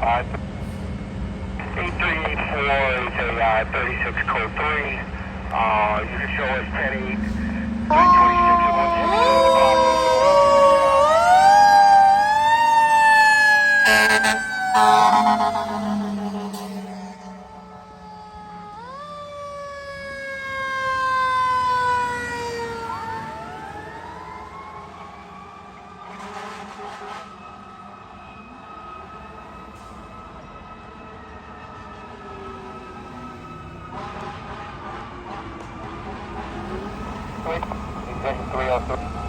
8384 is a 36 code 3. You can show us 10-8, 326 at 160. 303.